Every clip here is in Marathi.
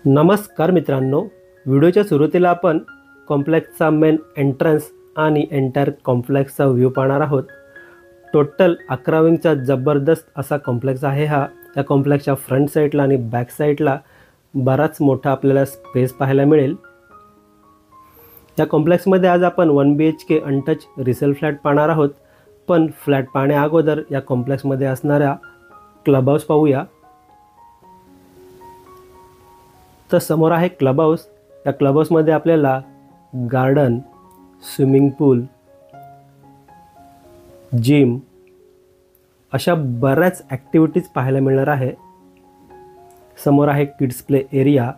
नमस्कार मित्रांनो, व्हिडिओच्या सुरुवातीला आपण कॉम्प्लेक्सचा मेन एंट्रन्स आणि एंटायर कॉम्प्लेक्सचा व्ह्यू पाहणार आहोत। टोटल 11 विंगचा जबरदस्त असा कॉम्प्लेक्स आहे हा। या कॉम्प्लेक्सच्या फ्रंट साईडला आणि बॅक साईडला बराच मोठा आपल्याला स्पेस पाहायला मिळेल। या कॉम्प्लेक्समध्ये आज आपण 1 BHK अनटच रिसेल फ्लॅट पाहणार आहोत। पण फ्लॅट पाहण्या अगोदर या कॉम्प्लेक्समध्ये असणाऱ्या क्लब हाऊस पाहूया। तर समोर आहे क्लब हाऊस। या क्लब हाऊसमध्ये आपल्याला गार्डन, स्विमिंग पूल, जिम अशा बऱ्याच ॲक्टिव्हिटीज पाहायला मिळणार आहे। समोर आहे किड्स प्ले एरिया।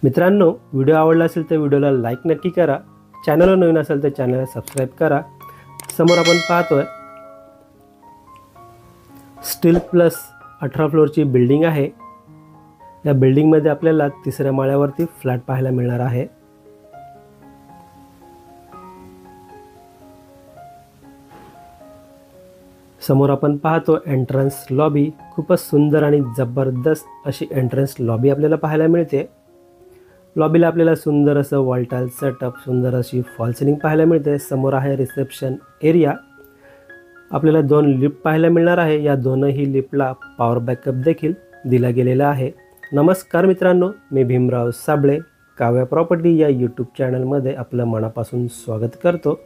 मित्रांनो, व्हिडिओ आवडला असेल तर व्हिडिओला लाईक नक्की करा। चॅनलवर नवीन असेल तर चॅनलला सबस्क्राईब करा। समोर आपण पाहतोय स्टील प्लस 18 फ्लोअरची बिल्डिंग आहे। या बिल्डिंगमध्ये आपल्याला 3ऱ्या माळ्यावरती फ्लॅट पाहायला मिळणार आहे। समोर आपण पाहतो एंट्रन्स लॉबी। खूपच सुंदर आणि जबरदस्त अशी एंट्रन्स लॉबी आपल्याला पाहायला मिळते। लॉबीला आपल्याला सुंदर असं वॉल टाईल सेटअप, सुंदर अशी फॉल सिलिंग पाहायला मिळते। समोर आहे रिसेप्शन एरिया। आपल्याला 2 लिफ्ट पाहायला मिळणार आहे। या दोनही लिफ्टला पॉवर बॅकअप देखील दिला गेलेला आहे। नमस्कार मित्रांनो, मी भीमराव साबळे काव्या प्रॉपर्टी या यूट्यूब चॅनलमध्ये आपलं मनापासून स्वागत करतो।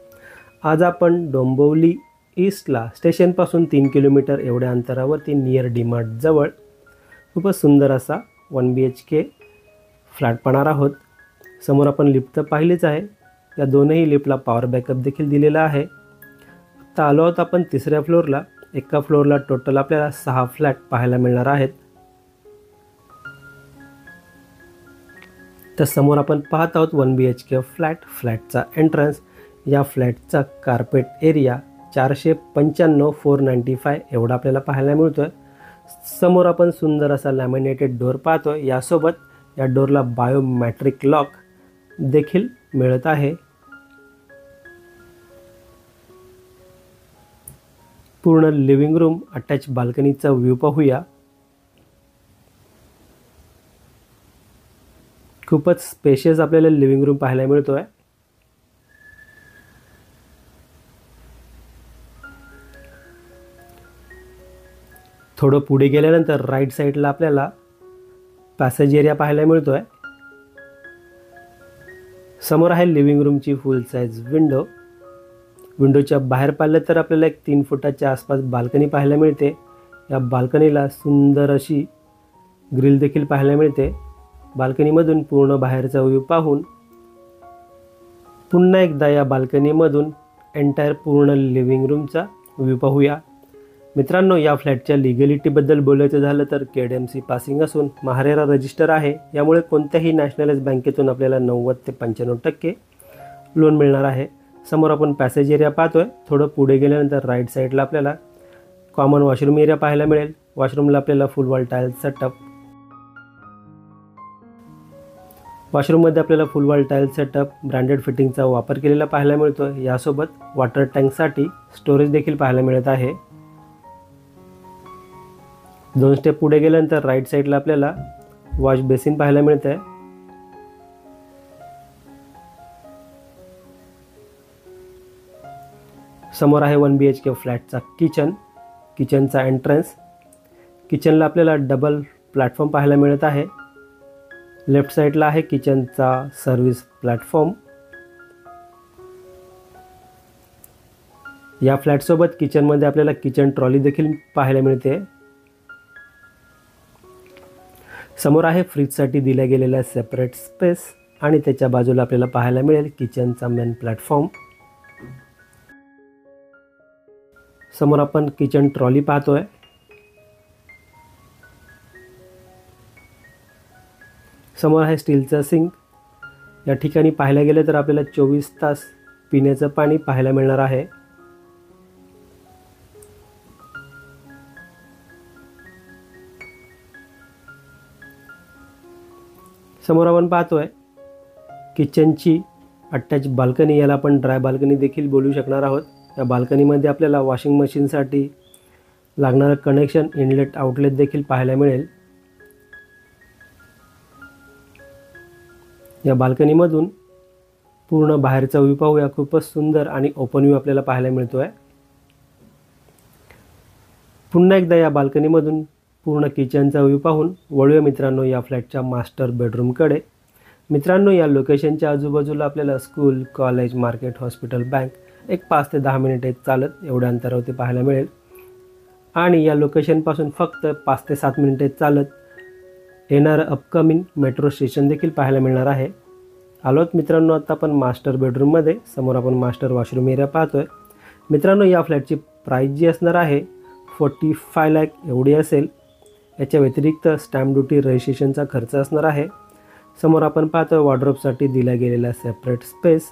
आज आपण डोंबिवली ईस्टला स्टेशनपासून 3 किलोमीटर एवढ्या अंतरावरती नियर डीमार्ट जवळ खूपच सुंदर असा 1 BHK फ्लॅट पाहणार आहोत। समोर आपण लिफ्ट तर पाहिलीच आहे। या दोनही लिफ्टला पॉवर बॅकअप देखील दिलेला आहे। आता आलो आहोत आपण 3ऱ्या फ्लोअरला। एका फ्लोअरला टोटल आपल्याला 6 फ्लॅट पाहायला मिळणार आहेत। तर समोर आपण पाहत आहोत 1 BHK फ्लॅटचा एंट्रन्स। या फ्लॅटचा कार्पेट एरिया 495 495 एवढा आपल्याला पाहायला मिळतोय। समोर आपण सुंदर असा लॅमिनेटेड डोअर पाहतोय। यासोबत या डोअरला बायोमेट्रिक लॉक देखील मिळत आहे। पूर्ण लिव्हिंग रूम अटॅच बाल्कनीचा व्ह्यू पाहूया। खूपच स्पेशियस आपल्याला लिव्हिंग रूम पाहायला मिळतोय। थोडं पुढे गेल्यानंतर राईट साईडला आपल्याला पॅसेज एरिया पाहायला मिळतोय। समोर आहे लिव्हिंग रूमची फुल साईज विंडो। विंडोच्या बाहेर पाहिलं तर आपल्याला एक 3 फुटाच्या आसपास बाल्कनी पाहायला मिळते। या बाल्कनीला सुंदर अशी ग्रिल देखील पाहायला मिळते। बाल्कनीमधून पूर्ण बाहेरचा व्ह्यू पाहून पुन्हा एकदा या बाल्कनीमधून एंटायर पूर्ण लिव्हिंग रूमचा व्ह्यू पाहूया। मित्रांनो, या फ्लॅटच्या लिगॅलिटीबद्दल बोलायचं झालं तर KDMC पासिंग असून महारेरा रजिस्टर आहे। यामुळे कोणत्याही नॅशनलाइज बँकेतून आपल्याला 90 ते 95% लोन मिळणार आहे। समोर आपण पॅसेज एरिया पाहतोय। थोडं पुढे गेल्यानंतर राईट साईडला आपल्याला कॉमन वॉशरूम एरिया पाहायला मिळेल। वॉशरूमला आपल्याला फुल वॉल टाईल सेटअप, वॉशरूममध्ये आपल्याला full wall tile setup branded फिटिंगचा वापर केलेला पाहायला मिळतो। यासोबत वॉटर टँकसाठी स्टोरेज देखील पाहायला मिळत आहे। 2 स्टेप पुढे गेल्यानंतर राईट साईडला आपल्याला वॉश बेसिन पाहायला मिळत आहे। समोर आहे 1 BHK फ्लॅटचा किचनचा एंट्रन्स। किचनला आपल्याला डबल प्लॅटफॉर्म पाहायला मिळत आहे। लेफ्ट साईडला आहे किचनचा सर्व्हिस प्लॅटफॉर्म। या फ्लॅटसोबत किचनमध्ये आपल्याला किचन ट्रॉली देखील पाहायला मिळते। समोर आहे फ्रीजसाठी दिल्या गेलेला सेपरेट स्पेस आणि त्याच्या बाजूला आपल्याला पाहायला मिळेल किचनचा मेन प्लॅटफॉर्म। समोर आपण किचन ट्रॉली पाहतोय। समोर आहे स्टीलचा सिंक। या ठिकाणी पाहायला गेलं तर आपल्याला 24 तास पिण्याचं पाणी पाहायला मिळणार आहे। समोर आपण पाहतोय किचनची अटॅच बाल्कनी। याला आपण ड्राय बाल्कनी देखील बोलू शकणार आहोत। या बाल्कनीमध्ये आपल्याला वॉशिंग मशीनसाठी लागणारं कनेक्शन, इनलेट आउटलेट देखील पाहायला मिळेल। या बाल्कनीमधून पूर्ण बाहेरचा व्ह्यू पाहूया. खूपच सुंदर आणि ओपन व्ह्यू आपल्याला पाहायला मिळतो आहे. पुन्हा एकदा या बाल्कनीमधून पूर्ण किचनचा व्ह्यू पाहून वळूया मित्रांनो या फ्लॅटच्या मास्टर बेडरूमकडे. मित्रांनो, या लोकेशनच्या आजूबाजूला आपल्याला school, college, market, hospital, bank एक 5 ते 10 मिनिटे चालत एवढ्या अंतरावर ते पाहायला मिळेल. आणि या लोकेशनपासून फक्त 5 ते 7 मिनिटे चालत येणारं अपकमिंग मेट्रो स्टेशन देखील पाहायला मिळणार आहे. आलोत मित्रांनो आता आपण मास्टर बेडरूममध्ये. समोर आपण मास्टर वॉशरूम एरिया पाहतोय. मित्रांनो, या फ्लॅटची प्राईस जी असणार आहे 45 लाख एवढी असेल. याच्या व्यतिरिक्त स्टॅम्प ड्युटी, रजिस्ट्रेशनचा खर्च असणार आहे. समोर आपण पाहतोय वॉर्डरोबसाठी दिला गेलेला सेपरेट स्पेस.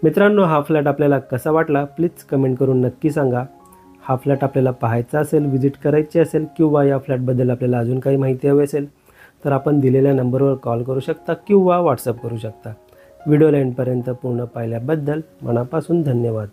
मित्रांनो, हा फ्लॅट आपल्याला कसा वाटला प्लीज कमेंट करून नक्की सांगा. हा फ्लॅट आपल्याला पाहायचा असेल, व्हिजिट करायची असेल किंवा या फ्लॅटबद्दल आपल्याला अजून काही माहिती हवी असेल तर आपण दिलेल्या नंबरवर कॉल करू शकता किंवा व्हॉट्सअप करू शकता. व्हिडिओला एंडपर्यंत पूर्ण पाहिल्याबद्दल मनापासून धन्यवाद.